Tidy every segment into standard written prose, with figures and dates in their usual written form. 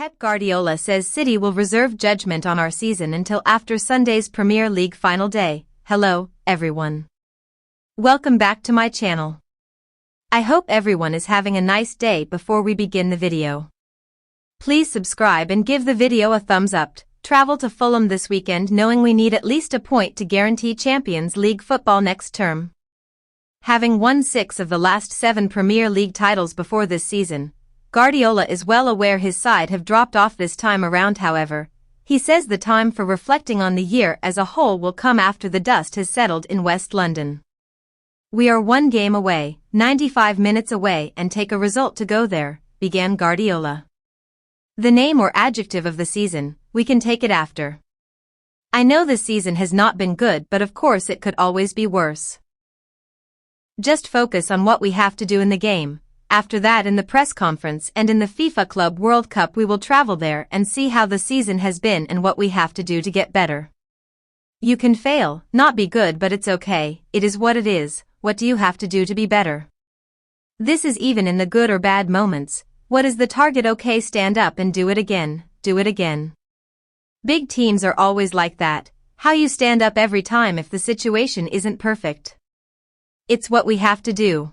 Pep Guardiola says City will reserve judgment on our season until after Sunday's Premier League final day. Hello, everyone. Welcome back to my channel. I hope everyone is having a nice day. Before we begin the video, please subscribe and give the video a thumbs up. Travel to Fulham this weekend knowing we need at least a point to guarantee Champions League football next term. Having won 6 of the last 7 Premier League titles before this season, Guardiola is well aware his side have dropped off this time around. However, he says the time for reflecting on the year as a whole will come after the dust has settled in West London. We are 1 game away, 95 minutes away, and take a result to go there, began Guardiola. The name or adjective of the season, we can take it after. I know this season has not been good, but of course it could always be worse. Just focus on what we have to do in the game. After that, in the press conference and in the FIFA Club World Cup, we will travel there and see how the season has been and what we have to do to get better. You can fail, not be good, but it's okay. It is what it is. What do you have to do to be better? This is even in the good or bad moments. What is the target? Okay, stand up and do it again. Do it again. Big teams are always like that. How you stand up every time if the situation isn't perfect. It's what we have to do.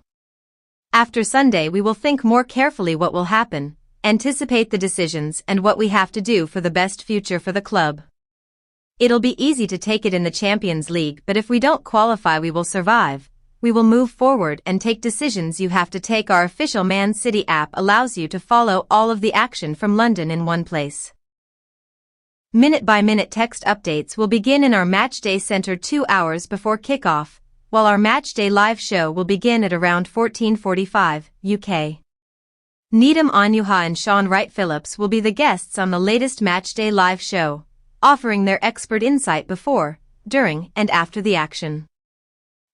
After Sunday we will think more carefully what will happen, anticipate the decisions and what we have to do for the best future for the club. It'll be easy to take it in the Champions League, but if we don't qualify we will survive. We will move forward and take decisions you have to take. Our official Man City app allows you to follow all of the action from London in one place. Minute-by-minute text updates will begin in our Matchday Centre 2 hours before kickoff, while our Matchday live show will begin at around 14:45 UK. Needham Onuha and Sean Wright-Phillips will be the guests on the latest Matchday live show, offering their expert insight before, during, and after the action.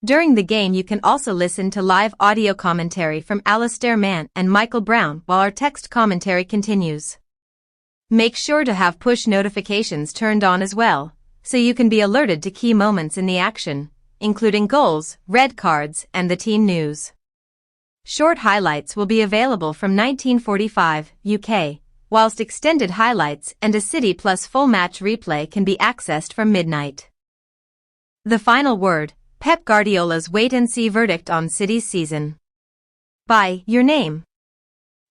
During the game you can also listen to live audio commentary from Alistair Mann and Michael Brown while our text commentary continues. Make sure to have push notifications turned on as well, so you can be alerted to key moments in the action, including goals, red cards, and the team news. Short highlights will be available from 1945 UK, whilst extended highlights and a City Plus full match replay can be accessed from midnight. The final word, Pep Guardiola's wait-and-see verdict on City's season. By your name.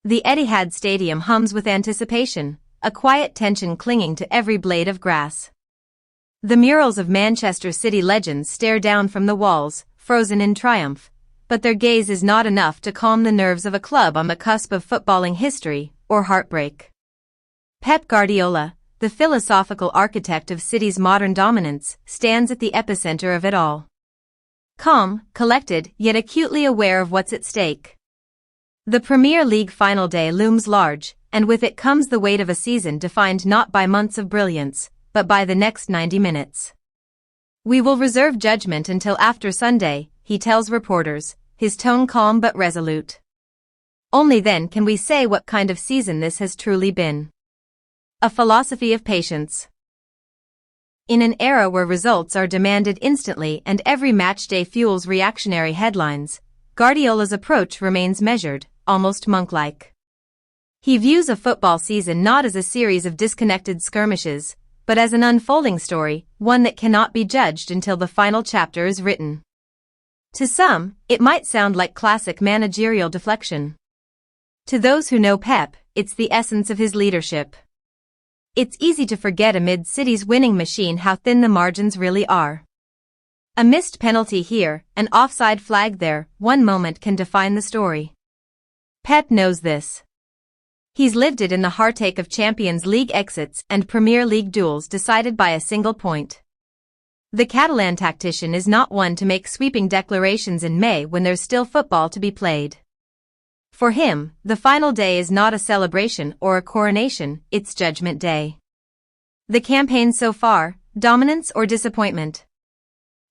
The Etihad Stadium hums with anticipation, a quiet tension clinging to every blade of grass. The murals of Manchester City legends stare down from the walls, frozen in triumph, but their gaze is not enough to calm the nerves of a club on the cusp of footballing history or heartbreak. Pep Guardiola, the philosophical architect of City's modern dominance, stands at the epicenter of it all. Calm, collected, yet acutely aware of what's at stake. The Premier League final day looms large, and with it comes the weight of a season defined not by months of brilliance, but by the next 90 minutes. We will reserve judgment until after Sunday, he tells reporters, his tone calm but resolute. Only then can we say what kind of season this has truly been. A philosophy of patience. In an era where results are demanded instantly and every match day fuels reactionary headlines, Guardiola's approach remains measured, almost monk-like. He views a football season not as a series of disconnected skirmishes, but as an unfolding story, one that cannot be judged until the final chapter is written. To some, it might sound like classic managerial deflection. To those who know Pep, it's the essence of his leadership. It's easy to forget amid City's winning machine how thin the margins really are. A missed penalty here, an offside flag there, one moment can define the story. Pep knows this. He's lived it in the heartache of Champions League exits and Premier League duels decided by a single point. The Catalan tactician is not one to make sweeping declarations in May when there's still football to be played. For him, the final day is not a celebration or a coronation, it's Judgment Day. The campaign so far, dominance or disappointment?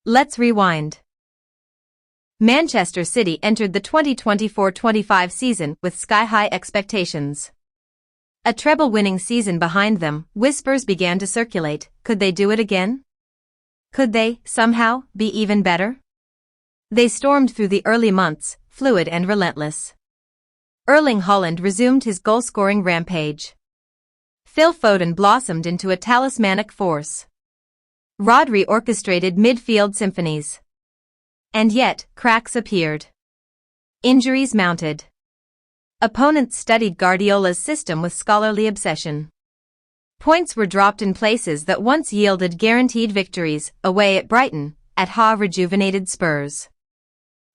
Let's rewind. Manchester City entered the 2024-25 season with sky-high expectations. A treble-winning season behind them, whispers began to circulate. Could they do it again? Could they, somehow, be even better? They stormed through the early months, fluid and relentless. Erling Haaland resumed his goal-scoring rampage. Phil Foden blossomed into a talismanic force. Rodri orchestrated midfield symphonies. And yet, cracks appeared. Injuries mounted. Opponents studied Guardiola's system with scholarly obsession. Points were dropped in places that once yielded guaranteed victories, away at Brighton, at rejuvenated Spurs.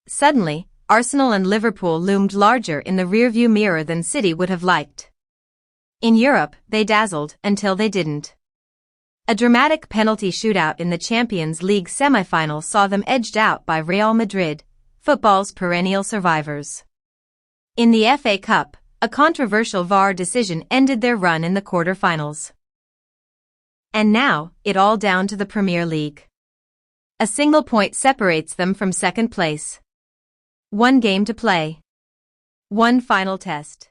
Suddenly, Arsenal and Liverpool loomed larger in the rearview mirror than City would have liked. In Europe, they dazzled until they didn't. A dramatic penalty shootout in the Champions League semi-final saw them edged out by Real Madrid, football's perennial survivors. In the FA Cup, a controversial VAR decision ended their run in the quarter-finals. And now, it all down to the Premier League. A single point separates them from second place. One game to play. One final test.